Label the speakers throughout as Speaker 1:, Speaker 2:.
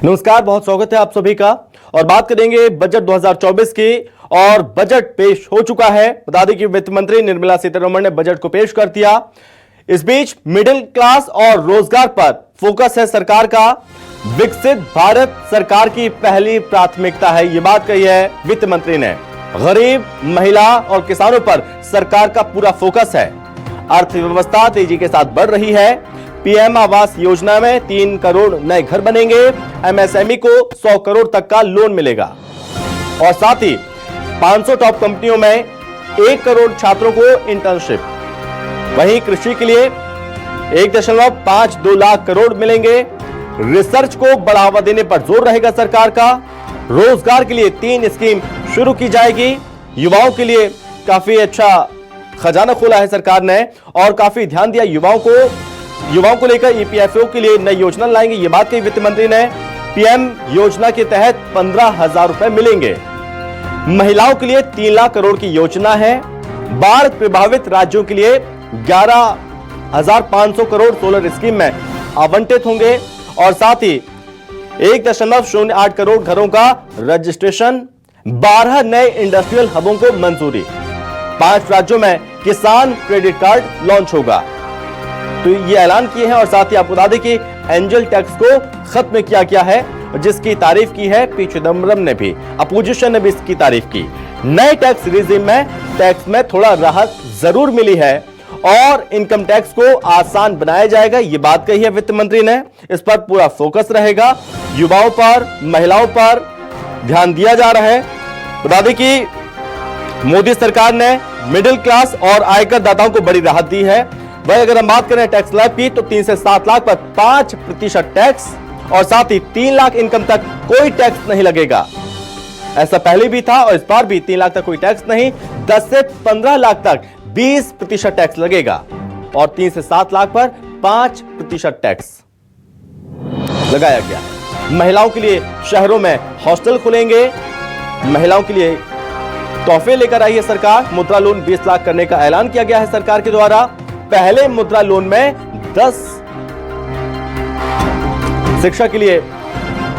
Speaker 1: नमस्कार, बहुत स्वागत है आप सभी का। और बात करेंगे बजट 2024 की। और बजट पेश हो चुका है। बता दें कि वित्त मंत्री निर्मला सीतारमण ने बजट को पेश कर दिया। इस बीच मिडिल क्लास और रोजगार पर फोकस है सरकार का। विकसित भारत सरकार की पहली प्राथमिकता है, यह बात कही है वित्त मंत्री ने। गरीब, महिला और किसानों पर सरकार का पूरा फोकस है। अर्थव्यवस्था तेजी के साथ बढ़ रही है। पीएम आवास योजना में 3 करोड़ नए घर बनेंगे। एमएसएमई को 100 करोड़ तक का लोन मिलेगा। और साथ ही 500 टॉप कंपनियों में 1 करोड़ छात्रों को इंटर्नशिप। वहीं कृषि के लिए 1.52 लाख करोड़ मिलेंगे। रिसर्च को बढ़ावा देने पर जोर रहेगा सरकार का। रोजगार के लिए 3 स्कीम शुरू की जाएगी। युवाओं के लिए काफी अच्छा खजाना खोला है सरकार ने और काफी ध्यान दिया युवाओं को लेकर। ईपीएफओ के लिए नई योजना लाएंगे, यह बात कही वित्त मंत्री ने। पीएम योजना के तहत 15,000 रुपए मिलेंगे। महिलाओं के लिए 3 लाख करोड़ की योजना है। बाढ़ प्रभावित राज्यों के लिए 11,500 करोड़ सोलर स्कीम में आवंटित होंगे। और साथ ही 1.08 करोड़ घरों का रजिस्ट्रेशन। 12 नए इंडस्ट्रियल हबों को मंजूरी। 5 राज्यों में किसान क्रेडिट कार्ड लॉन्च होगा। तो ये ऐलान किए हैं। और साथ ही आपको बता दें कि एंजल टैक्स को खत्म किया गया है, जिसकी तारीफ की है पी चिदम्बरम ने भी। अपोजिशन ने भी इसकी तारीफ की। नए टैक्स रिजीम में टैक्स में थोड़ा राहत जरूर मिली है और इनकम टैक्स को आसान बनाया जाएगा, ये बात कही है वित्त मंत्री ने। इस पर पूरा फोकस रहेगा। युवाओं पर, महिलाओं पर ध्यान दिया जा रहा है। बता दें कि मोदी सरकार ने मिडिल क्लास और आयकर दाताओं को बड़ी राहत दी है। वही अगर हम बात करें टैक्स स्लैब की, तो 3 से 7 लाख पर 5% टैक्स और साथ ही 3 लाख इनकम तक कोई टैक्स नहीं लगेगा। ऐसा पहले भी था और इस बार भी 3 लाख तक कोई टैक्स नहीं। 10 से 15 लाख तक 20% टैक्स लगेगा और 3 से 7 लाख पर 5% टैक्स लगाया गया। महिलाओं के लिए शहरों में हॉस्टल खुलेंगे। महिलाओं के लिए तोहफे लेकर आई है सरकार। मुद्रा लोन 20 लाख करने का ऐलान किया गया है सरकार के द्वारा। पहले मुद्रा लोन में 10 शिक्षा के लिए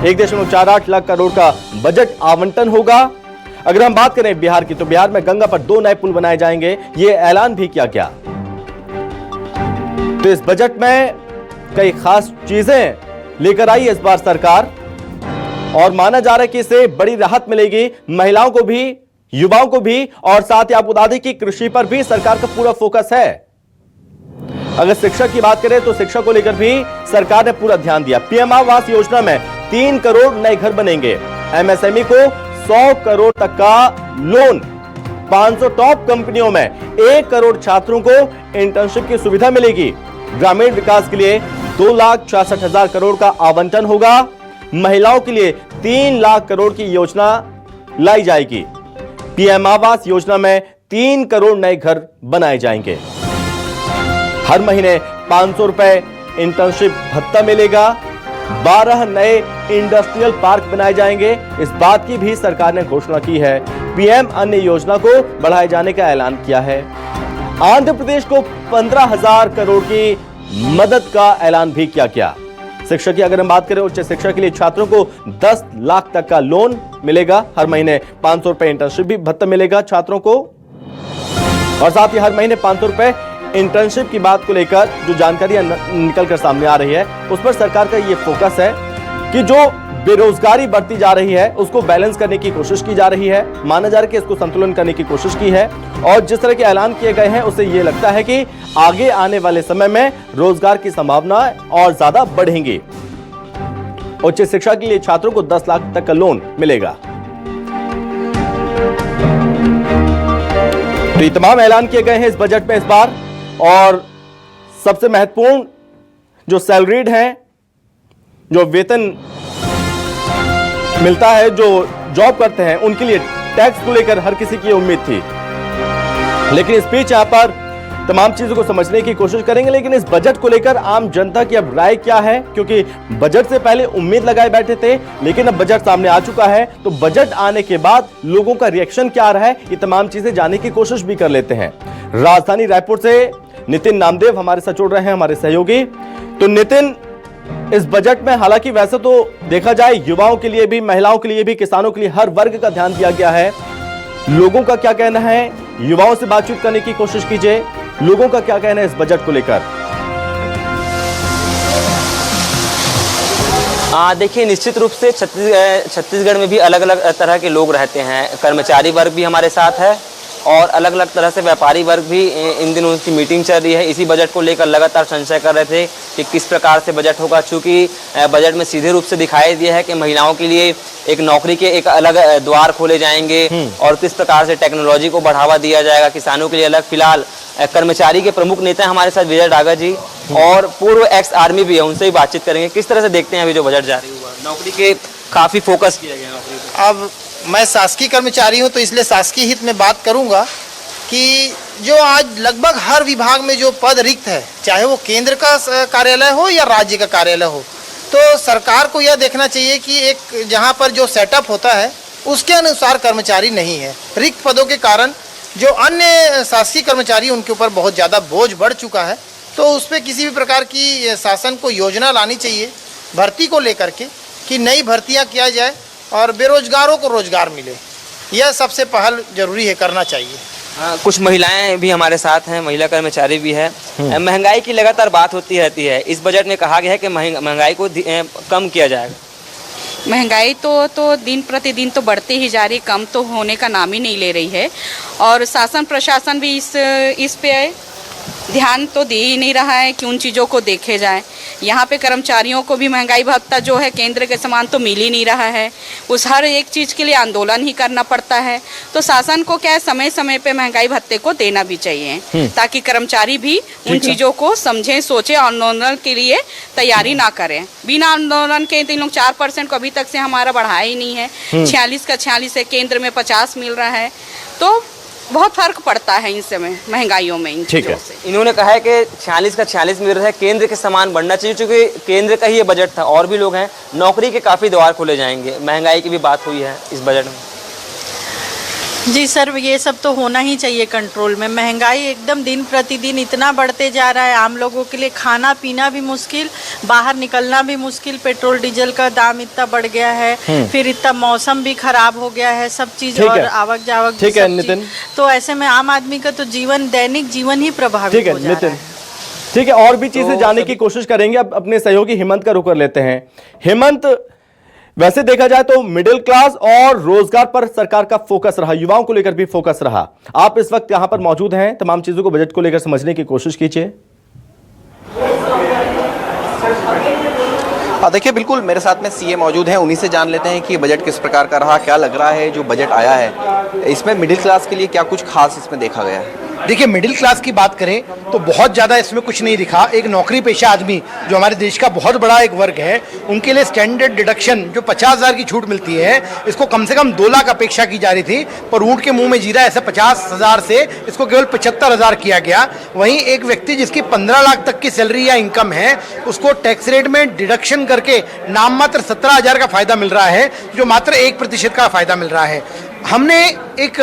Speaker 1: 1.48 लाख करोड़ का बजट आवंटन होगा। अगर हम बात करें बिहार की, तो बिहार में गंगा पर 2 नए पुल बनाए जाएंगे, यह ऐलान भी किया गया। तो इस बजट में कई खास चीजें लेकर आई है इस बार सरकार और माना जा रहा है कि इससे बड़ी राहत मिलेगी महिलाओं को भी, युवाओं को भी। और साथ ही आपको बता दें कि कृषि पर भी सरकार का पूरा फोकस है। अगर शिक्षा की बात करें तो शिक्षा को लेकर भी सरकार ने पूरा ध्यान दिया। पीएम आवास योजना में 3 करोड़ नए घर बनेंगे। एमएसएमई को 100 करोड़ तक का लोन। 500 टॉप कंपनियों में 1 करोड़ छात्रों को इंटर्नशिप की सुविधा मिलेगी। ग्रामीण विकास के लिए 2,66,000 करोड़ का आवंटन होगा। महिलाओं के लिए 3 लाख करोड़ की योजना लाई जाएगी। पीएम आवास योजना में 3 करोड़ नए घर बनाए जाएंगे। हर महीने 500 रुपए इंटर्नशिप भत्ता मिलेगा। 12 नए इंडस्ट्रियल पार्क बनाए जाएंगे। इस बात की भी सरकार ने घोषणा की है। पीएम अन्य योजना को बढ़ाए जाने का ऐलान किया है। आंध्र प्रदेश को 15,000 करोड़ की मदद का ऐलान भी किया गया। शिक्षा की अगर हम बात करें, उच्च शिक्षा के लिए छात्रों को 10 लाख तक का लोन मिलेगा। हर महीने 500 रुपए इंटर्नशिप भी भत्ता मिलेगा छात्रों को। और साथ ही हर महीने 500 रुपए इंटर्नशिप की बात को लेकर जो जानकारियां निकल कर सामने आ रही है, उस पर सरकार का ये फोकस है कि जो बेरोजगारी बढ़ती जा रही है उसको बैलेंस करने की कोशिश की जा रही है। माना जा रहा है कि इसको संतुलन करने की कोशिश की है। और जिस तरह के ऐलान किए गए हैं उससे ये लगता है कि आगे आने वाले समय में रोजगार की संभावना और ज्यादा बढ़ेंगी। उच्च शिक्षा के लिए छात्रों को 10 लाख तक का लोन मिलेगा। तो ये तमाम ऐलान किए गए हैं इस बजट में इस बार। और सबसे महत्वपूर्ण जो सैलरीड हैं, जो वेतन मिलता है, जो जॉब करते हैं, उनके लिए टैक्स को लेकर हर किसी की उम्मीद थी। लेकिन इस बीच यहां पर तमाम चीजों को समझने की कोशिश करेंगे। लेकिन इस बजट को लेकर आम जनता की अब राय क्या है, क्योंकि बजट से पहले उम्मीद लगाए बैठे थे, लेकिन अब बजट सामने आ चुका है। तो बजट आने के बाद लोगों का रिएक्शन क्या आ रहा है, ये तमाम चीजें जानने की कोशिश भी कर लेते हैं। राजधानी रायपुर से नितिन नामदेव हमारे साथ जुड़ रहे हैं, हमारे सहयोगी। तो नितिन, इस बजट में हालांकि वैसे तो देखा जाए युवाओं के लिए भी, महिलाओं के लिए भी, किसानों के लिए, हर वर्ग का ध्यान दिया गया है। लोगों का क्या कहना है, युवाओं से बातचीत करने की कोशिश कीजिए। लोगों का क्या कहना है इस बजट को लेकर?
Speaker 2: देखिए, निश्चित रूप से छत्तीसगढ़ में भी अलग अलग तरह के लोग रहते हैं। कर्मचारी वर्ग भी हमारे साथ है और अलग अलग तरह से व्यापारी वर्ग भी। इन दिनों उनकी मीटिंग चल रही है, इसी बजट को लेकर लगातार संशय कर रहे थे कि किस प्रकार से बजट होगा, चूँकि बजट में सीधे रूप से दिखाई दिया है कि महिलाओं के लिए एक नौकरी के एक अलग द्वार खोले जाएंगे और किस प्रकार से टेक्नोलॉजी को बढ़ावा दिया जाएगा, किसानों के लिए अलग। फिलहाल कर्मचारी के प्रमुख नेता हमारे साथ विजय डागा जी और पूर्व एक्स आर्मी भी है, उनसे ही बातचीत करेंगे। किस तरह से देखते हैं अभी जो बजट जारी हुआ, नौकरी के काफ़ी फोकस किया गया नौकरी पे।
Speaker 3: अब मैं शासकीय कर्मचारी हूं तो इसलिए शासकीय हित में बात करूंगा कि जो आज लगभग हर विभाग में जो पद रिक्त है, चाहे वो केंद्र का कार्यालय हो या राज्य का कार्यालय हो, तो सरकार को यह देखना चाहिए कि एक जहां पर जो सेटअप होता है उसके अनुसार कर्मचारी नहीं है। रिक्त पदों के कारण जो अन्य शासकीय कर्मचारी उनके ऊपर बहुत ज़्यादा बोझ बढ़ चुका है, तो उस पर किसी भी प्रकार की शासन को योजना लानी चाहिए भर्ती को लेकर के कि नई भर्तियां किया जाए और बेरोजगारों को रोजगार मिले। यह सबसे पहल जरूरी है, करना चाहिए।
Speaker 2: कुछ महिलाएं भी हमारे साथ हैं, महिला कर्मचारी भी है। महंगाई की लगातार बात होती रहती है, इस बजट में कहा गया है कि महंगाई को कम किया जाएगा।
Speaker 4: महंगाई तो दिन प्रतिदिन तो बढ़ते ही जा रही, कम तो होने का नाम ही नहीं ले रही है। और शासन प्रशासन भी इस पे ध्यान तो दे ही नहीं रहा है कि उन चीज़ों को देखे जाए। यहाँ पे कर्मचारियों को भी महंगाई भत्ता जो है केंद्र के समान तो मिल ही नहीं रहा है, उस हर एक चीज़ के लिए आंदोलन ही करना पड़ता है। तो शासन को क्या है, समय समय पे महंगाई भत्ते को देना भी चाहिए ताकि कर्मचारी भी उन चीज़ों को समझें, सोचें, आंदोलन के लिए तैयारी ना करें। बिना आंदोलन के इन लोग 4% को अभी तक से हमारा बढ़ाया ही नहीं है। 46 का 46 है, केंद्र में 50 मिल रहा है, तो बहुत फर्क पड़ता है इन समय महंगाइयों में इन चीजों से।
Speaker 2: इन्होंने कहा है कि 46 का 46 मिल रहा है, केंद्र के समान बढ़ना चाहिए, क्योंकि केंद्र का ही ये बजट था। और भी लोग हैं, नौकरी के काफ़ी द्वार खोले जाएंगे। महंगाई की भी बात हुई है इस बजट में।
Speaker 5: जी सर, ये सब तो होना ही चाहिए कंट्रोल में। महंगाई एकदम दिन प्रतिदिन इतना बढ़ते जा रहा है, आम लोगों के लिए खाना पीना भी मुश्किल, बाहर निकलना भी मुश्किल। पेट्रोल डीजल का दाम इतना बढ़ गया है, फिर इतना मौसम भी खराब हो गया है, सब चीज और आवक जावक।
Speaker 1: ठीक है नितिन,
Speaker 5: तो ऐसे में आम आदमी का तो जीवन, दैनिक जीवन ही प्रभावित हो जा रहा है।
Speaker 1: ठीक है, और भी चीजें जानने की कोशिश करेंगे। अब अपने सहयोगी हेमंत का रुख कर लेते हैं। हेमंत, वैसे देखा जाए तो मिडिल क्लास और रोजगार पर सरकार का फोकस रहा, युवाओं को लेकर भी फोकस रहा। आप इस वक्त यहां पर मौजूद हैं, तमाम चीजों को बजट को लेकर समझने की कोशिश कीजिए।
Speaker 6: देखिए, बिल्कुल मेरे साथ में सीए मौजूद हैं, उन्हीं से जान लेते हैं कि बजट किस प्रकार का रहा, क्या लग रहा है जो बजट आया है इसमें मिडिल क्लास के लिए क्या कुछ खास इसमें देखा गया है।
Speaker 3: देखिए, मिडिल क्लास की बात करें तो बहुत ज़्यादा इसमें कुछ नहीं दिखा। एक नौकरी पेशा आदमी जो हमारे देश का बहुत बड़ा एक वर्ग है, उनके लिए स्टैंडर्ड डिडक्शन जो 50,000 की छूट मिलती है, इसको कम से कम 2 लाख अपेक्षा की जा रही थी, पर ऊँट के मुंह में जीरा ऐसे 50,000 से इसको केवल 75,000 किया गया। वहीं एक व्यक्ति जिसकी 15 लाख तक की सैलरी या इनकम है, उसको टैक्स रेट में डिडक्शन करके नाम मात्र 17,000 का फायदा मिल रहा है, जो मात्र 1% का फायदा मिल रहा है। हमने एक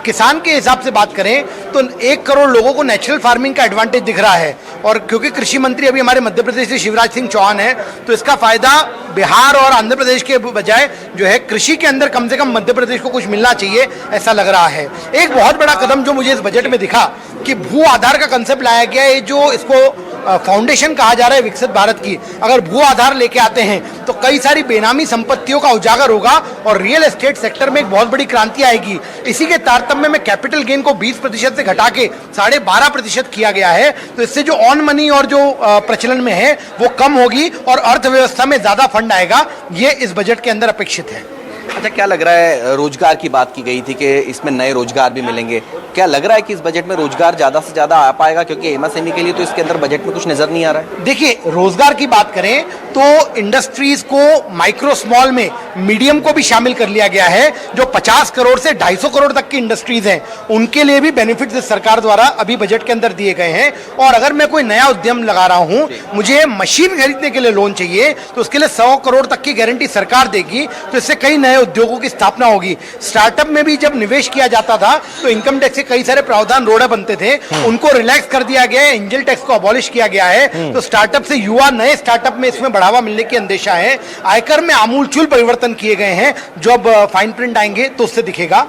Speaker 3: किसान के हिसाब से बात करें तो 1 करोड़ लोगों को नेचुरल फार्मिंग का एडवांटेज दिख रहा है, और क्योंकि कृषि मंत्री अभी हमारे मध्य प्रदेश से शिवराज सिंह चौहान है, तो इसका फायदा बिहार और आंध्र प्रदेश के बजाय जो है कृषि के अंदर कम से कम मध्य प्रदेश को कुछ मिलना चाहिए, ऐसा लग रहा है। एक बहुत बड़ा कदम जो मुझे इस बजट में दिखा कि भू आधार का कंसेप्ट लाया गया है, जो इसको फाउंडेशन कहा जा रहा है विकसित भारत की। अगर भू आधार लेके आते हैं तो कई सारी बेनामी संपत्तियों का उजागर होगा और रियल एस्टेट सेक्टर में एक बहुत बड़ी क्रांति आएगी। इसी के तारतम्य में कैपिटल गेन को 20% से घटा के 12.5% किया गया है, तो इससे जो ऑन मनी और जो प्रचलन में है वो कम होगी और अर्थव्यवस्था में ज्यादा फंड आएगा, ये इस बजट के अंदर अपेक्षित है।
Speaker 6: अच्छा, क्या लग रहा है, रोजगार की बात की गई थी कि इसमें नए रोजगार भी मिलेंगे, क्या लग रहा है कि इस बजट में रोजगार ज्यादा से ज्यादा आ पाएगा, क्योंकि एमएसएमई के लिए तो इसके अंदर बजट में कुछ नजर नहीं आ रहा है।
Speaker 3: देखिए, रोजगार की बात करें तो इंडस्ट्रीज को माइक्रो स्मॉल में मीडियम को भी शामिल कर लिया गया है। जो 50 करोड़ से 250 करोड़ तक की इंडस्ट्रीज हैं, उनके लिए भी बेनिफिट सरकार द्वारा अभी बजट के अंदर दिए गए हैं। और अगर मैं कोई नया उद्यम लगा रहा हूं, मुझे मशीन खरीदने के लिए लोन चाहिए, तो उसके लिए 100 करोड़ तक की गारंटी सरकार देगी, तो इससे कई नए नए उद्योगों की स्थापना होगी। स्टार्टअप में भी जब निवेश किया जाता था तो इनकम टैक्स के कई सारे प्रावधान रोड़ा बनते थे, उनको रिलैक्स कर दिया गया है, एंजल टैक्स को अबॉलिश किया गया है। तो स्टार्टअप से युवा नए स्टार्टअप में इसमें बढ़ावा मिलने की अंदेशा है। आयकर में आमूलचूल परिवर्तन किए गए हैं, जो अब फाइन प्रिंट आएंगे तो उससे दिखेगा।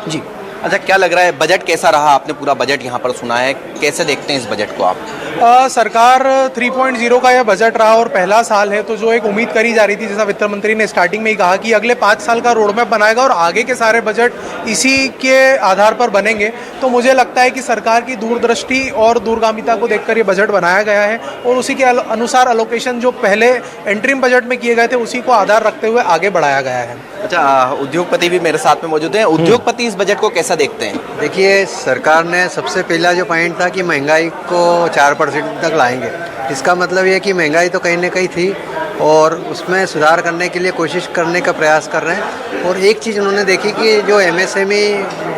Speaker 3: जी
Speaker 6: अच्छा, क्या लग रहा है बजट कैसा रहा? आपने पूरा बजट यहाँ पर सुना है, कैसे देखते हैं इस बजट को आप?
Speaker 7: सरकार 3.0 का यह बजट रहा और पहला साल है, तो जो एक उम्मीद करी जा रही थी, जैसा वित्त मंत्री ने स्टार्टिंग में ही कहा कि अगले 5 साल का रोड मैप बनाएगा और आगे के सारे बजट इसी के आधार पर बनेंगे। तो मुझे लगता है कि सरकार की दूरदृष्टि और दूरगामिता को देखकर ये बजट बनाया गया है और उसी के अनुसार अलोकेशन जो पहले एंट्रीम बजट में किए गए थे उसी को आधार रखते हुए आगे बढ़ाया गया है।
Speaker 6: अच्छा, उद्योगपति भी मेरे साथ में मौजूद हैं। उद्योगपति इस बजट को कैसा देखते हैं?
Speaker 8: देखिए, सरकार ने सबसे पहला जो पॉइंट था कि महंगाई को 4% तक लाएंगे। इसका मतलब ये कि महंगाई तो कहीं ना कहीं थी और उसमें सुधार करने के लिए कोशिश करने का प्रयास कर रहे हैं। और एक चीज़ उन्होंने देखी कि जो MSME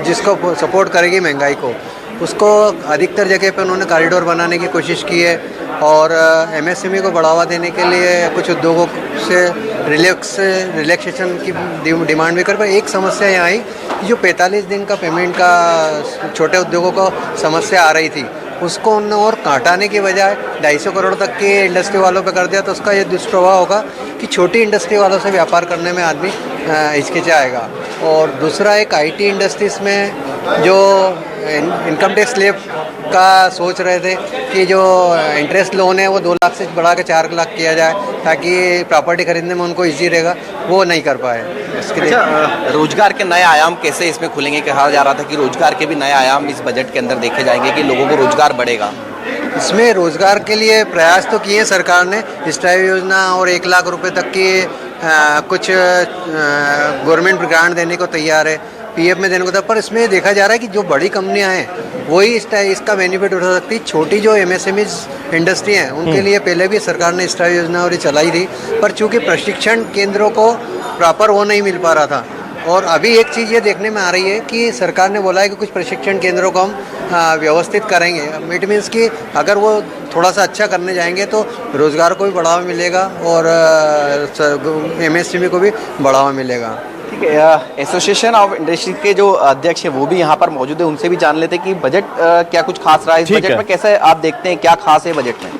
Speaker 8: जिसको सपोर्ट करेगी महंगाई को, उसको अधिकतर जगह पे उन्होंने कॉरिडोर बनाने की कोशिश की है और MSME को बढ़ावा देने के लिए कुछ उद्योगों से रिलैक्सेशन की डिमांड भी कर पाए। एक समस्या यहाँ आई कि जो 45 दिन का पेमेंट का छोटे उद्योगों को समस्या आ रही थी, उसको उन्होंने और घटाने की बजाय 250 करोड़ तक के इंडस्ट्री वालों पे कर दिया। तो उसका ये दुष्प्रभाव होगा कि छोटी इंडस्ट्री वालों से व्यापार करने में आदमी हिचकिचाएगा। और दूसरा, एक IT इंडस्ट्रीज़ में जो इनकम टैक्स स्लैब का सोच रहे थे कि जो इंटरेस्ट लोन है वो 2 लाख से बढ़ा के 4 लाख किया जाए ताकि प्रॉपर्टी खरीदने में उनको इजी रहेगा, वो नहीं कर पाए। इसके लिए
Speaker 6: रोजगार के नए आयाम कैसे इसमें खुलेंगे? कहा जा रहा था कि रोजगार के भी नए आयाम इस बजट के अंदर देखे जाएंगे कि लोगों को रोजगार बढ़ेगा।
Speaker 8: इसमें रोजगार के लिए प्रयास तो किए सरकार ने, स्टाइल योजना और 1 लाख रुपए तक की कुछ गवर्नमेंट ग्रांट देने को तैयार है, PF में देने को था। पर इसमें देखा जा रहा है कि जो बड़ी कंपनियां हैं वही इसका बेनिफिट उठा सकती। छोटी जो MSME इंडस्ट्री हैं उनके लिए पहले भी सरकार ने स्टाइल योजना और चलाई थी, पर चूंकि प्रशिक्षण केंद्रों को प्रॉपर वो नहीं मिल पा रहा था। और अभी एक चीज़ ये देखने में आ रही है कि सरकार ने बोला है कि कुछ प्रशिक्षण केंद्रों को हम व्यवस्थित करेंगे। इट मीन्स कि अगर वो थोड़ा सा अच्छा करने जाएंगे तो रोज़गार को भी बढ़ावा मिलेगा और MSME को भी बढ़ावा मिलेगा।
Speaker 6: ठीक है, एसोसिएशन ऑफ इंडस्ट्री के जो अध्यक्ष है वो भी यहाँ पर मौजूद है, उनसे भी जान लेते हैं कि बजट क्या कुछ खास रहा है इस बजट में, कैसे आप देखते हैं, क्या खास है बजट में?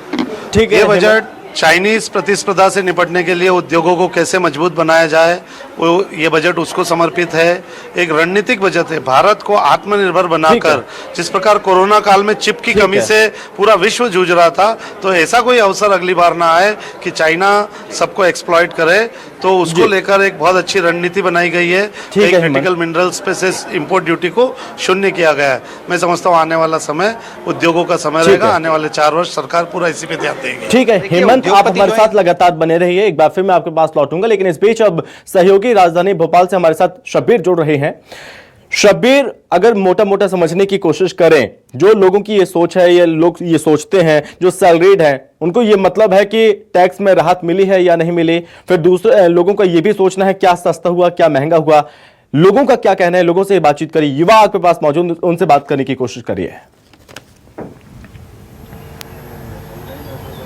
Speaker 9: ठीक है, ये बजट चाइनीज प्रतिस्पर्धा से निपटने के लिए उद्योगों को कैसे मजबूत बनाया जाए, वो ये बजट उसको समर्पित है। एक रणनीतिक बजट है, भारत को आत्मनिर्भर बनाकर, जिस प्रकार कोरोना काल में चिप की कमी से पूरा विश्व जूझ रहा था, तो ऐसा कोई अवसर अगली बार ना आए कि चाइना सबको एक्सप्लॉइट करे। तो उसको लेकर एक बहुत अच्छी रणनीति बनाई गई है। एक क्रिटिकल मिनरल्स पे से इंपोर्ट ड्यूटी को शून्य किया गया है। मैं समझता हूँ आने वाला समय उद्योगों का समय रहेगा, आने वाले 4 वर्ष सरकार पूरा इसी पे ध्यान देगी।
Speaker 1: ठीक है हेमंत, आप हमारे साथ लगातार बने रहिए, एक बार फिर मैं आपके पास लौटूंगा, लेकिन इस बीच अब सहयोगी राजधानी भोपाल से हमारे साथ शब्बीर जुड़ रहे हैं। शब्बीर, अगर मोटा मोटा समझने की कोशिश करें, जो लोगों की ये सोच है, ये लोग ये सोचते हैं जो सैलरीड हैं, उनको ये मतलब है कि टैक्स में राहत मिली है या नहीं मिली। फिर दूसरे लोगों का ये भी सोचना है क्या सस्ता हुआ क्या महंगा हुआ, लोगों का क्या कहना है। लोगों से बातचीत करिए, युवा आपके पास मौजूद, उनसे बात करने की कोशिश करिए।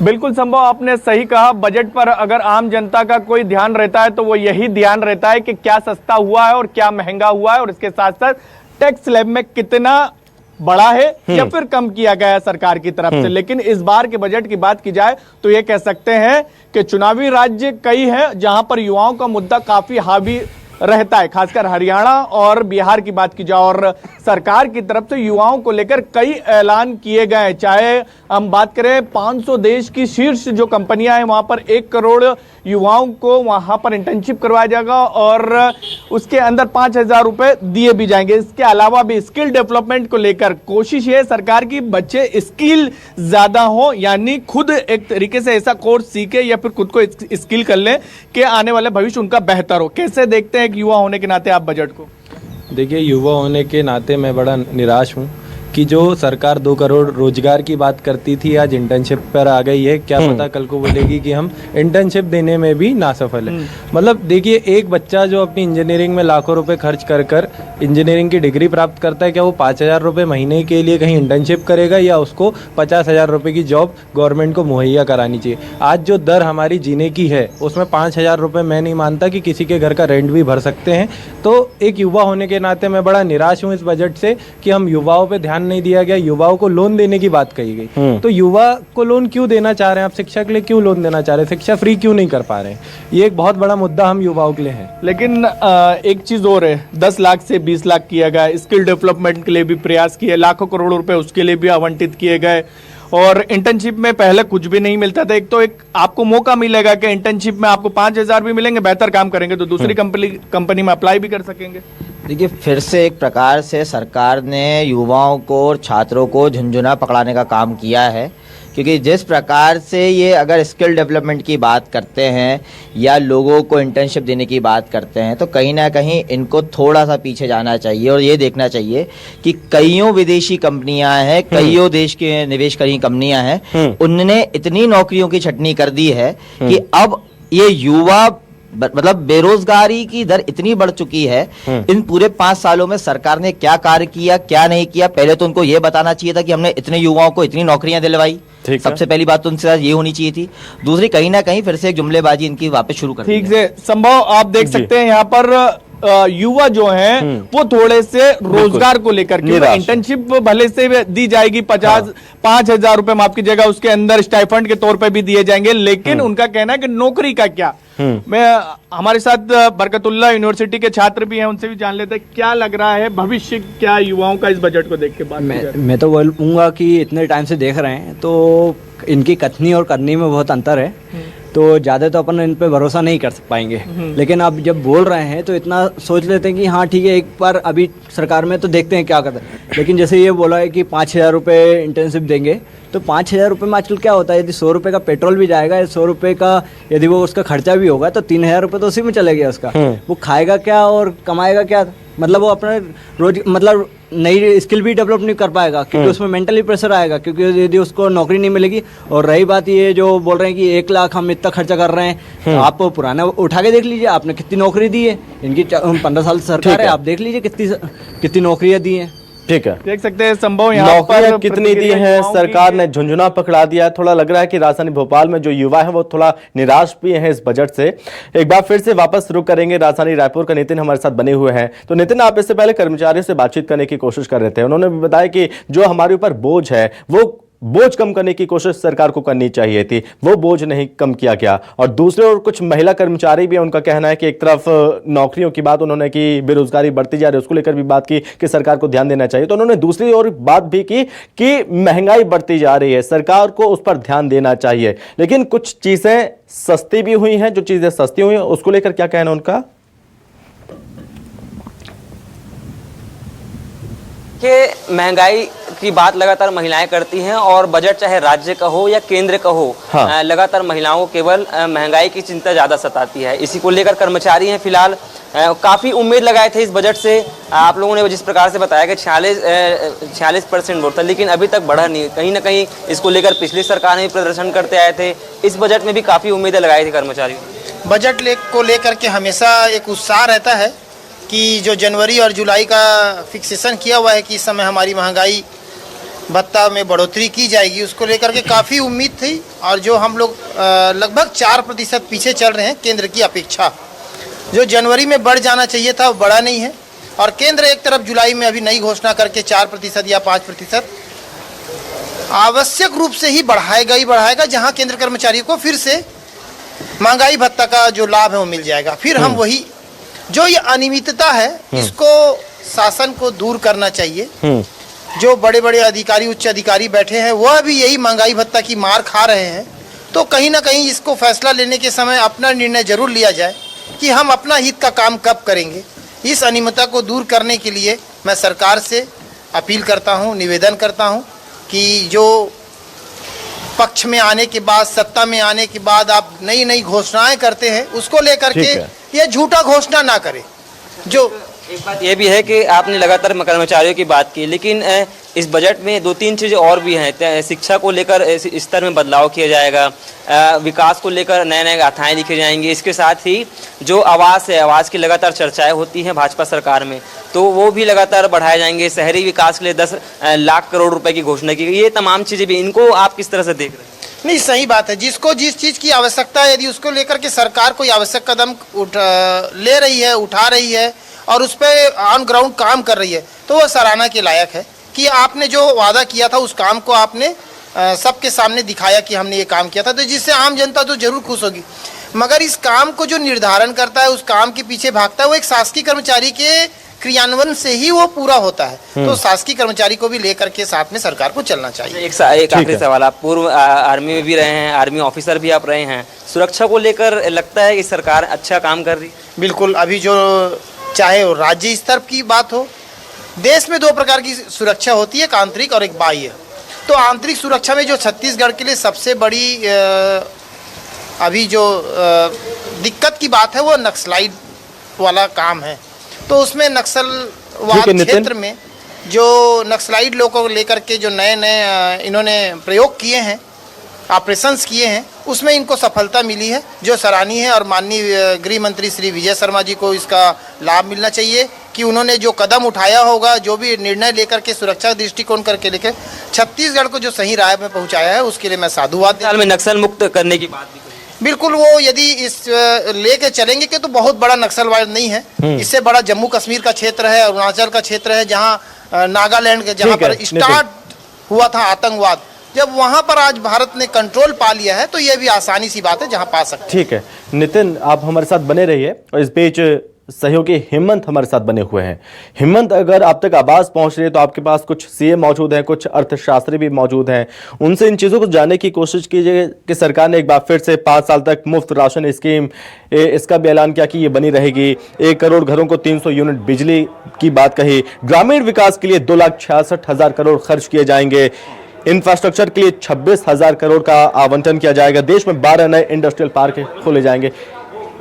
Speaker 10: बिल्कुल संभव, आपने सही कहा। बजट पर अगर आम जनता का कोई ध्यान रहता है तो वो यही ध्यान रहता है कि क्या सस्ता हुआ है और क्या महंगा हुआ है, और इसके साथ साथ टैक्स स्लैब में कितना बढ़ा है या फिर कम किया गया है सरकार की तरफ से। लेकिन इस बार के बजट की बात की जाए तो ये कह सकते हैं कि चुनावी राज्य कई हैं जहां पर युवाओं का मुद्दा काफी हावी रहता है, खासकर हरियाणा और बिहार की बात की जाए। और सरकार की तरफ से युवाओं को लेकर कई ऐलान किए गए हैं, चाहे हम बात करें 500 देश की शीर्ष जो कंपनियां हैं वहां पर 1 करोड़ युवाओं को वहां पर इंटर्नशिप करवाया जाएगा और उसके अंदर 5,000 रुपए दिए भी जाएंगे। इसके अलावा भी स्किल डेवलपमेंट को लेकर कोशिश है सरकार की, बच्चे स्किल ज्यादा हो, यानी खुद एक तरीके से ऐसा कोर्स सीखे या फिर खुद को स्किल कर लें कि आने वाले भविष्य उनका बेहतर हो। कैसे देखते हैं युवा होने के नाते आप बजट को?
Speaker 11: देखिए, युवा होने के नाते मैं बड़ा निराश हूँ कि जो सरकार 2 करोड़ रोजगार की बात करती थी आज इंटर्नशिप पर आ गई है। क्या पता कल को बोलेगी कि हम इंटर्नशिप देने में भी नासफल है। मतलब देखिए, एक बच्चा जो अपनी इंजीनियरिंग में लाखों रुपए खर्च कर इंजीनियरिंग की डिग्री प्राप्त करता है, क्या वो 5,000 रुपये महीने के लिए कहीं इंटर्नशिप करेगा या उसको 50,000 रुपये की जॉब गवर्नमेंट को मुहैया करानी चाहिए? आज जो दर हमारी जीने की है उसमें 5,000 रुपये मैं नहीं मानता कि किसी के घर का रेंट भी भर सकते हैं। तो एक युवा होने के नाते मैं बड़ा निराश हूँ इस बजट से कि हम युवाओं पे ध्यान नहीं दिया गया। युवाओं को लोन देने की बात कही गई, तो युवा को लोन क्यों देना चाह रहे हैं आप? शिक्षा के लिए क्यों लोन देना चाह रहे हैं? शिक्षा फ्री क्यों नहीं कर पा रहे हैं? ये एक बहुत बड़ा मुद्दा हम युवाओं के लिए है।
Speaker 10: लेकिन एक चीज और है, 10 लाख से 20 लाख किया गया, स्किल डेवलपमेंट के लिए भी प्रयास किए, लाखों करोड़ रुपए उसके लिए भी आवंटित किए गए। और इंटर्नशिप में पहले कुछ भी नहीं मिलता था। एक तो एक आपको मौका मिलेगा कि इंटर्नशिप में आपको 5,000 भी मिलेंगे, बेहतर काम करेंगे तो दूसरी कंपनी में अप्लाई भी कर सकेंगे।
Speaker 12: देखिए, फिर से एक प्रकार से सरकार ने युवाओं को और छात्रों को झुंझुना पकड़ाने का काम किया है, क्योंकि जिस प्रकार से ये अगर स्किल डेवलपमेंट की बात करते हैं या लोगों को इंटर्नशिप देने की बात करते हैं, तो कहीं ना कहीं इनको थोड़ा सा पीछे जाना चाहिए और ये देखना चाहिए कि कईयों विदेशी कंपनियां हैं, कईयों देश के निवेश करी कंपनियां हैं, उनने इतनी नौकरियों की छटनी कर दी है कि अब ये युवा मतलब बेरोजगारी की दर इतनी बढ़ चुकी है। इन पूरे 5 सालों में सरकार ने क्या कार्य किया, क्या नहीं किया? पहले तो उनको ये बताना चाहिए था कि हमने इतने युवाओं को इतनी नौकरियां दिलवाई। सबसे पहली बात तो उनसे ये होनी चाहिए थी। दूसरी, कहीं ना कहीं फिर से एक जुमलेबाजी इनकी वापस शुरू कर
Speaker 10: ठीक से संभव आप देख सकते हैं यहाँ पर युवा जो हैं वो थोड़े से रोजगार को लेकर के इंटर्नशिप भले से दी जाएगी, 5,000 रुपए माफ कीजिएगा, उसके अंदर स्टाइफंड के तौर पे भी दिए जाएंगे, लेकिन उनका कहना है कि नौकरी का क्या। मैं हमारे साथ बरकतुल्लाह यूनिवर्सिटी के छात्र भी हैं, उनसे भी जान लेते हैं क्या लग रहा है भविष्य क्या युवाओं का इस बजट को देख के बाद।
Speaker 13: मैं तो बोलूँगा कि इतने टाइम से देख रहे हैं तो इनकी कथनी और करनी में बहुत अंतर है, तो ज़्यादा तो अपन इन पे भरोसा नहीं कर पाएंगे। लेकिन अब जब बोल रहे हैं तो इतना सोच लेते हैं कि हाँ ठीक है, एक बार अभी सरकार में तो देखते हैं क्या करते हैं। लेकिन जैसे ये बोला है कि 5,000 रुपये इंटर्नशिप देंगे, तो 5,000 रुपये में आजकल क्या होता है, यदि 100 रुपये का पेट्रोल भी जाएगा, 100 रुपये का यदि वो उसका खर्चा भी होगा तो 3,000 रुपये तो उसी में चले गया उसका। वो खाएगा क्या और कमाएगा क्या? मतलब वो अपने रोज मतलब नई स्किल भी डेवलप नहीं कर पाएगा, क्योंकि उसमें मेंटली प्रेशर आएगा, क्योंकि यदि उसको नौकरी नहीं मिलेगी। और रही बात ये जो बोल रहे हैं कि 1 लाख हम इतना खर्चा कर रहे हैं, तो आप पुराना उठा के देख लीजिए, आपने कितनी नौकरी दी है। इनकी 15 साल सरकार है, आप देख लीजिए कितनी नौकरियां दी हैं।
Speaker 1: ठीक है,
Speaker 10: देख सकते हैं संभव यहाँ
Speaker 1: नौकरियां कितनी दी हैं, सरकार ने झुंझुना पकड़ा दिया है। थोड़ा लग रहा है कि राजधानी भोपाल में जो युवा है वो थोड़ा निराश भी है इस बजट से। एक बार फिर से वापस रुक करेंगे, राजधानी रायपुर का नितिन हमारे साथ बने हुए हैं। तो नितिन, आप इससे पहले कर्मचारियों से बातचीत करने की कोशिश कर रहे थे, उन्होंने भी बताया कि जो हमारे ऊपर बोझ है वो बोझ कम करने की कोशिश सरकार को करनी चाहिए थी, वो बोझ नहीं कम किया गया। और दूसरे और कुछ महिला कर्मचारी भी है, उनका कहना है कि एक तरफ नौकरियों की बात उन्होंने की, बेरोजगारी बढ़ती जा रही है उसको लेकर भी बात की कि सरकार को ध्यान देना चाहिए। तो उन्होंने दूसरी और बात भी की कि महंगाई बढ़ती जा रही है, सरकार को उस पर ध्यान देना चाहिए। लेकिन कुछ चीजें सस्ती भी हुई हैं, जो चीजें सस्ती हुई हैं उसको लेकर क्या कहना उनका?
Speaker 2: कि महंगाई की बात लगातार महिलाएं करती हैं और बजट चाहे राज्य का हो या केंद्र का हो, लगातार महिलाओं को केवल महंगाई की चिंता ज़्यादा सताती है। इसी को लेकर कर्मचारी हैं फिलहाल काफ़ी उम्मीद लगाए थे इस बजट से। आप लोगों ने जिस प्रकार से बताया कि 46% वोट था, लेकिन अभी तक बढ़ा नहीं। कहीं ना कहीं इसको लेकर पिछली सरकार में भी प्रदर्शन करते आए थे, इस बजट में भी काफ़ी उम्मीदें लगाई थी कर्मचारियों।
Speaker 3: बजट को लेकर के हमेशा एक उत्साह रहता है कि जो जनवरी और जुलाई का फिक्सेशन किया हुआ है कि इस समय हमारी महंगाई भत्ता में बढ़ोतरी की जाएगी, उसको लेकर के काफ़ी उम्मीद थी। और जो हम लोग लगभग 4% पीछे चल रहे हैं केंद्र की अपेक्षा। जो जनवरी में बढ़ जाना चाहिए था वो बढ़ा नहीं है, और केंद्र एक तरफ जुलाई में अभी नई घोषणा करके 4% या 5% आवश्यक रूप से ही बढ़ाएगा ही बढ़ाएगा, जहां केंद्र कर्मचारियों को फिर से महंगाई भत्ता का जो लाभ है वो मिल जाएगा। फिर हम वही जो ये अनियमितता है इसको शासन को दूर करना चाहिए। जो बड़े बड़े अधिकारी, उच्च अधिकारी बैठे हैं वह भी यही महंगाई भत्ता की मार खा रहे हैं। तो कहीं ना कहीं इसको फैसला लेने के समय अपना निर्णय जरूर लिया जाए कि हम अपना हित का काम कब करेंगे। इस अनियमितता को दूर करने के लिए मैं सरकार से अपील करता हूं, निवेदन करता हूं कि जो पक्ष में आने के बाद, सत्ता में आने के बाद आप नई नई घोषणाएं करते हैं, उसको लेकर के ये झूठा घोषणा ना करें। जो
Speaker 2: एक बात ये भी है कि आपने लगातार कर्मचारियों की बात की, लेकिन इस बजट में 2-3 चीज़ें और भी हैं। शिक्षा को लेकर स्तर में बदलाव किया जाएगा, विकास को लेकर नए नए गाथाएं लिखी जाएंगी। इसके साथ ही जो आवास है, आवास की लगातार चर्चाएं होती हैं भाजपा सरकार में, तो वो भी लगातार बढ़ाए जाएंगे। शहरी विकास के लिए 10 लाख करोड़ रुपए की घोषणा की गई। ये तमाम चीज़ें भी, इनको आप किस तरह से देख रहे हैं?
Speaker 3: नहीं, सही बात है। जिसको जिस चीज़ की आवश्यकता है, यदि उसको लेकर के सरकार कोई आवश्यक कदम ले रही है, उठा रही है और उस पर ऑन ग्राउंड काम कर रही है, तो वह सराहना के लायक है कि आपने जो वादा किया था उस काम को आपने सबके सामने दिखाया कि हमने ये काम किया था, तो जिससे आम जनता तो जरूर खुश होगी। मगर इस काम को जो निर्धारण करता है, उस काम के पीछे भागता है, वो एक शासकीय कर्मचारी के क्रियान्वयन से ही वो पूरा होता है। तो शासकीय कर्मचारी को भी लेकर के साथ में सरकार को चलना चाहिए।
Speaker 2: एक आखिरी सवाल, आप पूर्व आर्मी में भी रहे हैं, आर्मी ऑफिसर भी आप रहे हैं, सुरक्षा को लेकर लगता है कि सरकार अच्छा काम कर रही है?
Speaker 3: बिल्कुल। अभी जो चाहे वो राज्य स्तर की बात हो, देश में 2 प्रकार की सुरक्षा होती है, एक आंतरिक और एक बाह्य। तो आंतरिक सुरक्षा में जो छत्तीसगढ़ के लिए सबसे बड़ी अभी जो दिक्कत की बात है वो नक्सलाइट वाला काम है। तो उसमें नक्सलवाद क्षेत्र में जो नक्सलाइट लोगों को लेकर के जो नए नए इन्होंने प्रयोग किए हैं, ऑपरेशंस किए हैं, उसमें इनको सफलता मिली है, जो सराहनीय है। और माननीय गृह मंत्री श्री विजय शर्मा जी को इसका लाभ मिलना चाहिए कि उन्होंने जो कदम उठाया होगा, जो भी निर्णय लेकर के सुरक्षा दृष्टिकोण करके लेकर छत्तीसगढ़ को जो सही राह में पहुंचाया है, उसके लिए मैं साधुवाद।
Speaker 2: साल में नक्सल मुक्त करने की बात भी
Speaker 3: बिल्कुल, वो यदि इस लेके चलेंगे कि तो बहुत बड़ा नक्सलवाद नहीं है। इससे बड़ा जम्मू कश्मीर का क्षेत्र है, अरुणाचल का क्षेत्र है, जहाँ नागालैंड के जहाँ पर स्टार्ट हुआ था आतंकवाद, जब वहां पर आज भारत ने कंट्रोल पा लिया है, तो ये भी आसानी सी बात है जहां पा सकते।
Speaker 1: ठीक है नितिन, आप हमारे साथ बने रहिए और इस बीच सहयोगी हिम्मत हमारे साथ बने हुए हैं। हिम्मत, अगर आप तक आवाज पहुंच रही है तो आपके पास कुछ सीए मौजूद हैं, कुछ अर्थशास्त्री भी मौजूद हैं, उनसे इन चीज़ों को जानने की कोशिश कीजिए कि सरकार ने एक बार फिर से 5 साल तक मुफ्त राशन स्कीम, इसका भी ऐलान किया कि ये बनी रहेगी। 1 करोड़ घरों को 300 यूनिट बिजली की बात कही। ग्रामीण विकास के लिए 2,66,000 करोड़ खर्च किए जाएंगे। इंफ्रास्ट्रक्चर के लिए 26,000 करोड़ का आवंटन किया जाएगा। देश में 12 नए इंडस्ट्रियल पार्क खोले जाएंगे।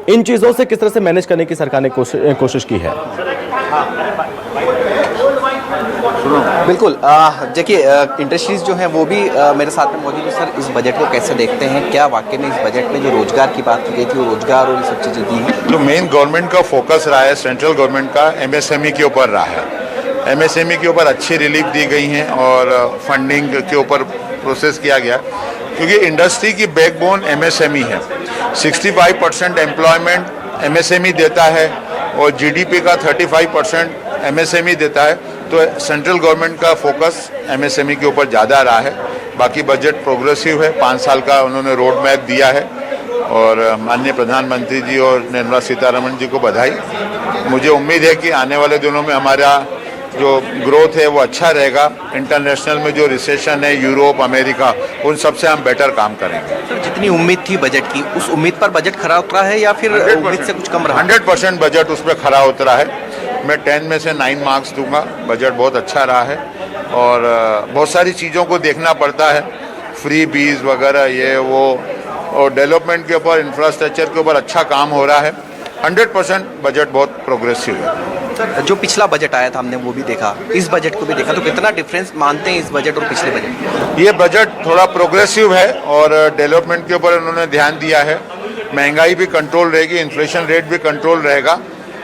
Speaker 1: इन चीजों से किस तरह से मैनेज करने की सरकार ने कोशिश की है?
Speaker 6: बिल्कुल, देखिए इंडस्ट्रीज जो हैं वो भी मेरे साथ में मौजूद है। सर, इस बजट को कैसे देखते हैं? क्या वाकई में इस बजट में जो रोजगार की बात की गई थी, वो रोजगार और ये सब चीज़ें दी हैं?
Speaker 14: जो मेन गवर्नमेंट का फोकस रहा है, सेंट्रल गवर्नमेंट का एमएसएमई के ऊपर रहा है। एमएसएमई के ऊपर अच्छी रिलीफ दी गई हैं और फंडिंग के ऊपर प्रोसेस किया गया, क्योंकि इंडस्ट्री की बैकबोन एमएसएमई है। 65% एम्प्लॉयमेंट एमएसएमई देता है और जीडीपी का 35% एमएसएमई देता है। तो सेंट्रल गवर्नमेंट का फोकस एमएसएमई के ऊपर ज़्यादा रहा है। बाकी बजट प्रोग्रेसिव है, 5 साल का उन्होंने रोड मैप दिया है और माननीय प्रधानमंत्री जी और निर्मला सीतारमण जी को बधाई। मुझे उम्मीद है कि आने वाले दिनों में हमारा जो ग्रोथ है वो अच्छा रहेगा। इंटरनेशनल में जो रिसेशन है, यूरोप, अमेरिका, उन सबसे हम बेटर काम करेंगे।
Speaker 6: सर, जितनी उम्मीद थी बजट की, उस उम्मीद पर बजट खरा उतरा है या फिर उम्मीद से कुछ कम रहा?
Speaker 14: 100% बजट उस पर खरा उतरा है। मैं 10 में से 9 मार्क्स दूंगा। बजट बहुत अच्छा रहा है और बहुत सारी चीज़ों को देखना पड़ता है, फ्री बीज वगैरह ये वो, और डेवलपमेंट के ऊपर, इंफ्रास्ट्रक्चर के ऊपर अच्छा काम हो रहा है। 100% बजट बहुत प्रोग्रेसिव है।
Speaker 6: सर, जो पिछला बजट आया था हमने वो भी देखा, इस बजट को भी देखा, तो कितना डिफरेंस मानते हैं इस बजट और पिछले बजट?
Speaker 14: ये बजट थोड़ा प्रोग्रेसिव है और डेवलपमेंट के ऊपर उन्होंने ध्यान दिया है। महंगाई भी कंट्रोल रहेगी, इन्फ्लेशन रेट भी कंट्रोल रहेगा।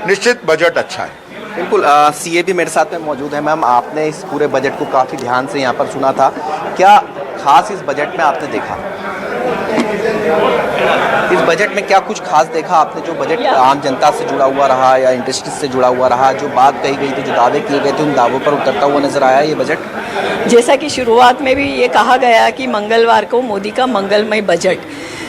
Speaker 14: निश्चित बजट अच्छा है।
Speaker 6: बिल्कुल। सीए भी मेरे साथ में मौजूद है। मैम, आपने इस पूरे बजट को काफ़ी ध्यान से यहाँ पर सुना था, क्या खास इस बजट में आपने देखा? इस बजट में क्या कुछ खास देखा आपने, जो बजट आम जनता से जुड़ा हुआ रहा या इंडस्ट्री से जुड़ा हुआ रहा, जो बात कही गई थी, जो दावे किए गए थे, उन दावों पर उतरता हुआ नजर आया ये बजट?
Speaker 15: जैसा कि शुरुआत में भी ये कहा गया कि मंगलवार को मोदी का मंगलमय बजट,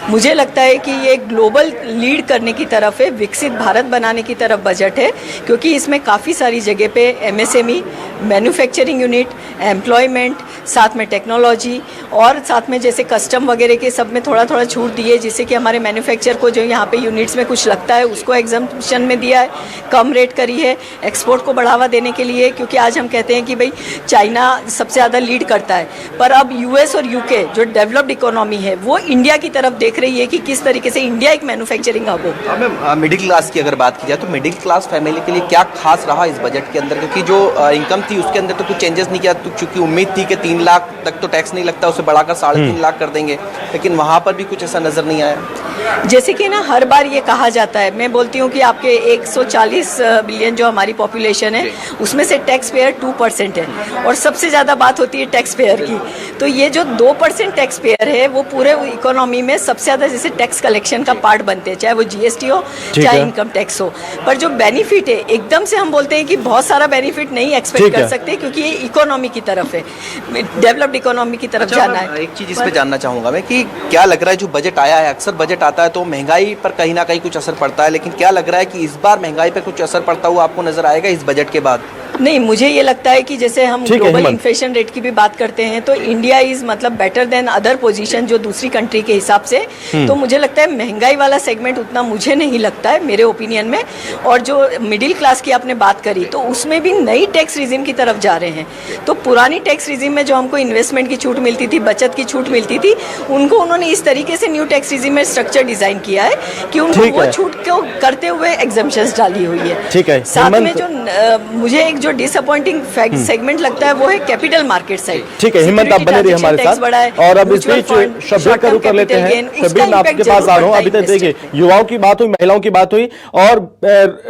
Speaker 15: मुझे लगता है कि ये ग्लोबल लीड करने की तरफ है, विकसित भारत बनाने की तरफ बजट है, क्योंकि इसमें काफ़ी सारी जगह पे एमएसएमई, मैन्युफैक्चरिंग यूनिट, एम्प्लॉयमेंट, साथ में टेक्नोलॉजी और साथ में जैसे कस्टम वगैरह के सब में थोड़ा थोड़ा छूट दी है, जिससे कि हमारे मैन्युफैक्चर को जो यहाँ पे यूनिट्स में कुछ लगता है उसको एग्जम्पशन में दिया है, कम रेट करी है एक्सपोर्ट को बढ़ावा देने के लिए। क्योंकि आज हम कहते हैं कि भाई चाइना सबसे ज़्यादा लीड करता है, पर अब यूएस और यूके जो डेवलप्ड इकोनॉमी है वो इंडिया की तरफ देख रही है कि किस तरीके से इंडिया एक मैन्युफैक्चरिंग हब हो।
Speaker 6: मैम, मिडिल क्लास की अगर बात की जाए तो मिडिल क्लास फैमिली के लिए क्या खास रहा इस बजट के अंदर, क्योंकि जो इनकम थी उसके अंदर तो कुछ चेंजेस नहीं किया, तो चूंकि उम्मीद थी कि 3 लाख तक तो टैक्स नहीं लगता, उसे बढ़ाकर 3.5 लाख कर देंगे, लेकिन वहाँ पर भी कुछ ऐसा नज़र नहीं आया।
Speaker 15: जैसे कि ना हर बार ये कहा जाता है, मैं बोलती हूँ कि आपके 140 बिलियन जो हमारी पॉपुलेशन है उसमें से टैक्स पेयर 2% है और सबसे ज़्यादा बात होती है टैक्स पेयर की। तो ये जो 2% टैक्स पेयर है वो पूरे इकोनॉमी में सबसे ज़्यादा जैसे टैक्स कलेक्शन का पार्ट बनते हैं, चाहे वो जीएसटी हो चाहे इनकम टैक्स हो। पर जो बेनिफिट है एकदम से हम बोलते हैं कि बहुत सारा बेनिफिट नहीं एक्सपेक्ट कर सकते, क्योंकि ये इकोनॉमी की तरफ है, डेवलप्ड इकोनॉमी की तरफ जाना है।
Speaker 6: एक चीज़ इस पे जानना चाहूँगा मैं कि क्या लग रहा है जो बजट आया है, अक्सर बजट आता है तो महंगाई पर कहीं ना कहीं कुछ असर पड़ता है, लेकिन क्या लग रहा है कि इस बार महंगाई पर कुछ असर पड़ता हुआ आपको नजर आएगा इस बजट के बाद?
Speaker 15: नहीं, मुझे ये लगता है कि जैसे हम ग्लोबल इन्फ्लेशन रेट की भी बात करते हैं तो इंडिया इज मतलब बेटर देन अदर पोजीशन जो दूसरी कंट्री के हिसाब से। तो मुझे लगता है महंगाई वाला सेगमेंट उतना मुझे नहीं लगता है मेरे ओपिनियन में। और जो मिडिल क्लास की आपने बात करी तो उसमें भी नई टैक्स रिजिम की तरफ जा रहे हैं। तो पुरानी टैक्स रिजिम में जो हमको इन्वेस्टमेंट की छूट मिलती थी, बचत की छूट मिलती थी, उनको उन्होंने इस तरीके से न्यू टैक्स रिजिम में स्ट्रक्चर डिजाइन किया है कि उनको वो छूट को करते हुए एग्जम्पशंस डाली हुई है। साथ में जो मुझे एक जो डिसअपॉइंटिंग सेगमेंट लगता है वो है कैपिटल मार्केट साइड।
Speaker 1: ठीक है हिम्मत, आप बने रहिए हमारे साथ। और अब इस बीच शब्बीर का रुख कर लेते हैं। शब्बीर, मैं आपके पास आ रहा हूँ। अभी तक देखिए युवाओं की बात हुई, महिलाओं की बात हुई और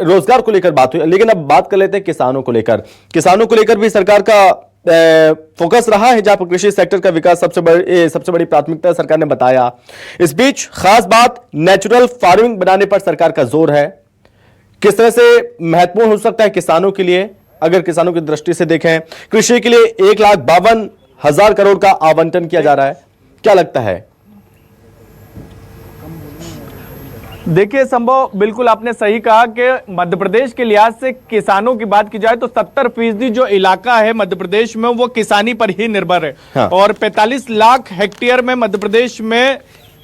Speaker 1: रोजगार को लेकर बात हुई, लेकिन अब बात कर लेते हैं किसानों को लेकर। किसानों को लेकर भी सरकार का फोकस रहा है, जहां पर कृषि सेक्टर का विकास सबसे बड़ी प्राथमिकता सरकार ने बताया। इस बीच खास बात नेचुरल फार्मिंग बनाने पर सरकार का जोर है। किस तरह से महत्वपूर्ण हो सकता है किसानों के लिए, अगर किसानों की दृष्टि से देखें? कृषि के लिए 1,52,000 करोड़ का आवंटन किया जा रहा है, क्या लगता है?
Speaker 10: देखिए संभव, बिल्कुल आपने सही कहा कि मध्य प्रदेश के लिहाज से किसानों की बात की जाए तो 70% जो इलाका है मध्य प्रदेश में वो किसानी पर ही निर्भर है। हाँ। और 45 लाख हेक्टेयर में मध्य प्रदेश में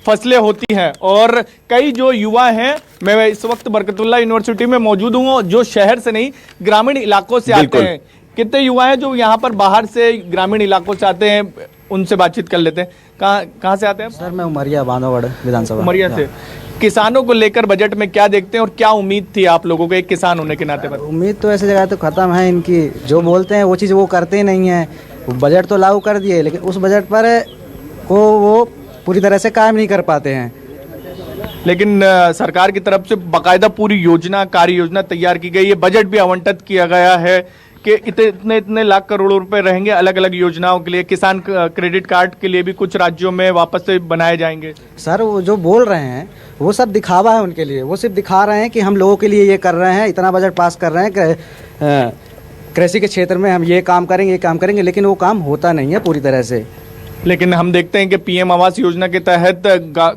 Speaker 10: फसलें होती हैं और कई जो युवा हैं, मैं इस वक्त बरकतुल्लाह यूनिवर्सिटी में मौजूद हूँ, जो शहर से नहीं ग्रामीण इलाकों से आते हैं। कितने युवा हैं जो यहाँ पर बाहर से ग्रामीण इलाकों से आते हैं, उनसे बातचीत कर लेते हैं। कहाँ से आते हैं?
Speaker 13: सर मैं उमरिया, बांधवगढ़ विधानसभा।
Speaker 10: उमरिया से। किसानों को लेकर बजट में क्या देखते हैं और क्या उम्मीद थी आप लोगों को एक किसान होने के नाते पर?
Speaker 13: उम्मीद तो ऐसी जगह तो खत्म है इनकी, जो बोलते हैं वो चीज़ वो करते ही नहीं है। बजट तो लागू कर दिए लेकिन उस बजट पर को वो पूरी तरह से कायम नहीं कर पाते हैं।
Speaker 10: लेकिन सरकार की तरफ से बाकायदा पूरी योजना, कार्य योजना तैयार की गई है, बजट भी आवंटित किया गया है कि इतने लाख करोड़ रुपए रहेंगे अलग अलग योजनाओं के लिए। किसान क्रेडिट कार्ड के लिए भी कुछ राज्यों में वापस से बनाए जाएंगे।
Speaker 13: सर वो जो बोल रहे हैं वो सब दिखावा है उनके लिए, वो सिर्फ दिखा रहे हैं कि हम लोगों के लिए ये कर रहे हैं, इतना बजट पास कर रहे हैं, कृषि के क्षेत्र में हम ये काम करेंगे, लेकिन वो काम होता नहीं है पूरी तरह से।
Speaker 10: लेकिन हम देखते हैं कि पीएम आवास योजना के तहत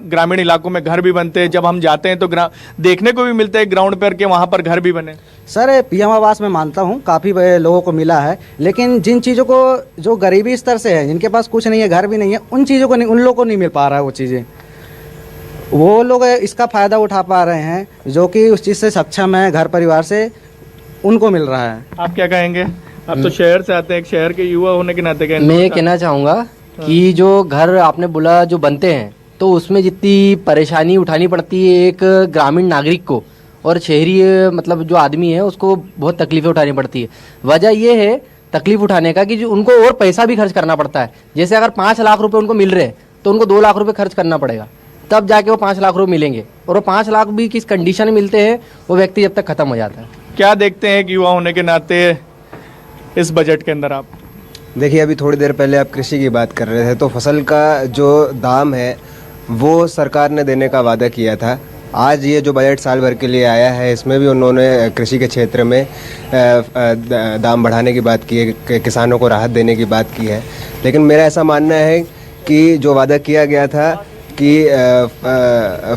Speaker 10: ग्रामीण इलाकों में घर भी बनते हैं। जब हम जाते हैं तो देखने को भी मिलते हैं ग्राउंड पर के वहां पर घर भी बने।
Speaker 13: सर पीएम आवास में मानता हूं काफ़ी लोगों को मिला है, लेकिन जिन चीज़ों को जो गरीबी स्तर से है, जिनके पास कुछ नहीं है, घर भी नहीं है, उन चीज़ों को नहीं, उन लोगों को नहीं मिल पा रहा है वो चीज़ें। वो लोग इसका फ़ायदा उठा पा रहे हैं जो कि उस चीज़ से सक्षम है, घर परिवार से उनको मिल रहा है।
Speaker 10: आप क्या कहेंगे? आप तो शहर से आते हैं, एक शहर के युवा होने के नाते
Speaker 16: मैं ये कहना चाहूँगा कि जो घर आपने बोला जो बनते हैं तो उसमें जितनी परेशानी उठानी पड़ती है एक ग्रामीण नागरिक को और शहरी मतलब जो आदमी है उसको बहुत तकलीफें उठानी पड़ती है। वजह ये है तकलीफ उठाने का कि जो उनको और पैसा भी खर्च करना पड़ता है। जैसे अगर 5 लाख रुपए उनको मिल रहे हैं तो उनको 2 लाख रुपए खर्च करना पड़ेगा, तब जाके वो 5 लाख रुपए मिलेंगे। और वो 5 लाख भी किस कंडीशन में मिलते हैं वो व्यक्ति जब तक खत्म हो जाता है।
Speaker 10: क्या देखते हैं कि युवा होने के नाते इस बजट के अंदर आप?
Speaker 17: देखिए अभी थोड़ी देर पहले आप कृषि की बात कर रहे थे तो फसल का जो दाम है वो सरकार ने देने का वादा किया था। आज ये जो बजट साल भर के लिए आया है इसमें भी उन्होंने कृषि के क्षेत्र में दाम बढ़ाने की बात की है, किसानों को राहत देने की बात की है। लेकिन मेरा ऐसा मानना है कि जो वादा किया गया था कि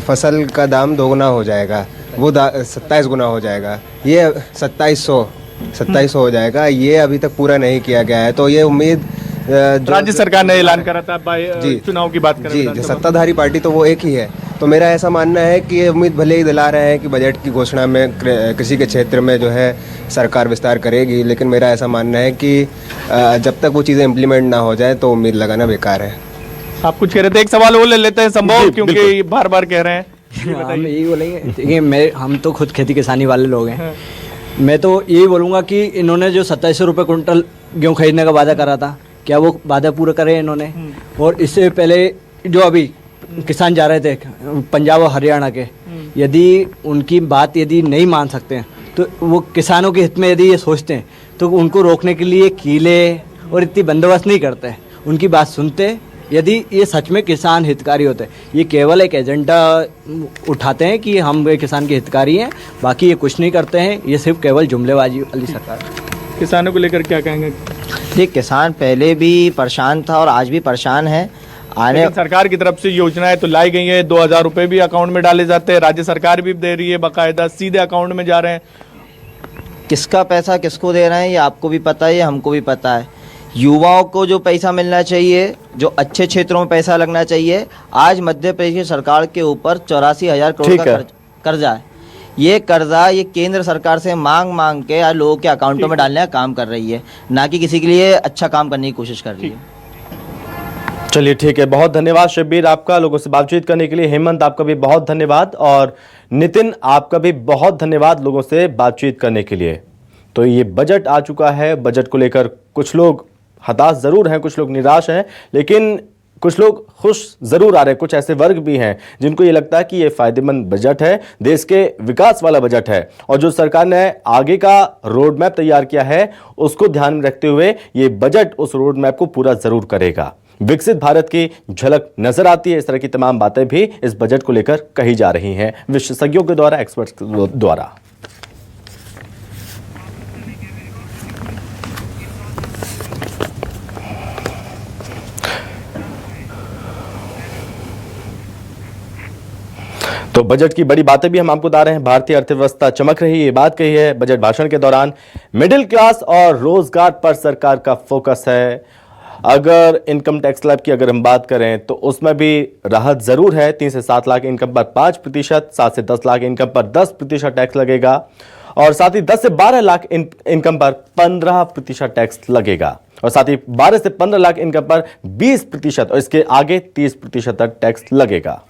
Speaker 17: फसल का दाम दोगुना हो जाएगा, वो 27 गुना हो जाएगा, ये 2700 हो जाएगा, ये अभी तक पूरा नहीं किया गया है। तो ये उम्मीद
Speaker 10: राज्य सरकार ने ऐलान करा था चुनाव की बात
Speaker 17: जी, जो सत्ताधारी पार्टी तो वो एक ही है। तो मेरा ऐसा मानना है कि ये उम्मीद भले ही दिला रहे हैं कि बजट की घोषणा में कृषि के क्षेत्र में जो है सरकार विस्तार करेगी, लेकिन मेरा ऐसा मानना है कि जब तक वो चीज़ें इम्प्लीमेंट ना हो जाए तो उम्मीद लगाना बेकार है।
Speaker 10: आप कुछ कह रहे थे, एक सवाल वो ले लेते हैं संभव, क्योंकि बार बार कह रहे हैं।
Speaker 13: हम यही बोलेंगे, देखिए हम तो खुद खेती किसानी वाले लोग हैं। मैं तो यही बोलूँगा कि इन्होंने जो 2700 रुपये कुंटल गेहूँ खरीदने का वादा करा था, क्या वो वादा पूरा करे इन्होंने? और इससे पहले जो अभी किसान जा रहे थे पंजाब और हरियाणा के, यदि उनकी बात यदि नहीं मान सकते हैं तो वो किसानों के हित में यदि ये सोचते हैं तो उनको रोकने के लिए कीले और इतनी बंदोबस्त नहीं करते, उनकी बात सुनते। यदि ये सच में किसान हितकारी होते, ये केवल एक एजेंडा उठाते हैं कि हम किसान के हितकारी हैं, बाकी ये कुछ नहीं करते हैं, ये सिर्फ केवल जुमलेबाजी वाली सरकार।
Speaker 10: किसानों को लेकर क्या कहेंगे?
Speaker 12: ये किसान पहले भी परेशान था और आज भी परेशान है।
Speaker 10: लेकिन सरकार की तरफ से योजनाएं तो लाई गई हैं, 2000 रुपये भी अकाउंट में डाले जाते हैं, राज्य सरकार भी दे रही है, बाकायदा सीधे अकाउंट में जा रहे हैं।
Speaker 12: किसका पैसा किसको दे रहे हैं ये आपको भी पता है, ये हमको भी पता है। युवाओं को जो पैसा मिलना चाहिए, जो अच्छे क्षेत्रों में पैसा लगना चाहिए, आज मध्य प्रदेश सरकार के ऊपर 84,000 करोड़ का कर्जा है। ये कर्जा ये केंद्र सरकार से मांग के आज लोगों के अकाउंटों में डालने का काम कर रही है, ना कि किसी के लिए अच्छा काम करने की कोशिश कर रही है।
Speaker 1: चलिए ठीक है, बहुत धन्यवाद शब्बीर आपका लोगों से बातचीत करने के लिए। हेमंत आपका भी बहुत धन्यवाद, और नितिन आपका भी बहुत धन्यवाद लोगों से बातचीत करने के लिए। तो ये बजट आ चुका है, बजट को लेकर कुछ लोग हताश जरूर हैं, कुछ लोग निराश हैं, लेकिन कुछ लोग खुश जरूर आ रहे हैं। कुछ ऐसे वर्ग भी हैं जिनको ये लगता है कि ये फायदेमंद बजट है, देश के विकास वाला बजट है, और जो सरकार ने आगे का रोड मैप तैयार किया है उसको ध्यान में रखते हुए ये बजट उस रोड मैप को पूरा जरूर करेगा। विकसित भारत की झलक नजर आती है। इस तरह की तमाम बातें भी इस बजट को लेकर कही जा रही हैं विशेषज्ञों के द्वारा, एक्सपर्ट्स के द्वारा। तो बजट की बड़ी बातें भी हम आपको बता रहे हैं। भारतीय अर्थव्यवस्था चमक रही है, ये बात कही है बजट भाषण के दौरान। मिडिल क्लास और रोजगार पर सरकार का फोकस है। अगर इनकम टैक्स स्लैब की अगर हम बात करें तो उसमें भी राहत जरूर है। 3 से 7 लाख इनकम पर 5%, 7 से 10 लाख इनकम पर 10% टैक्स लगेगा, और साथ ही 10 से 12 लाख इनकम पर 15% टैक्स लगेगा, और साथ ही 12 से 15 लाख इनकम पर 20% और इसके आगे 30% तक टैक्स लगेगा।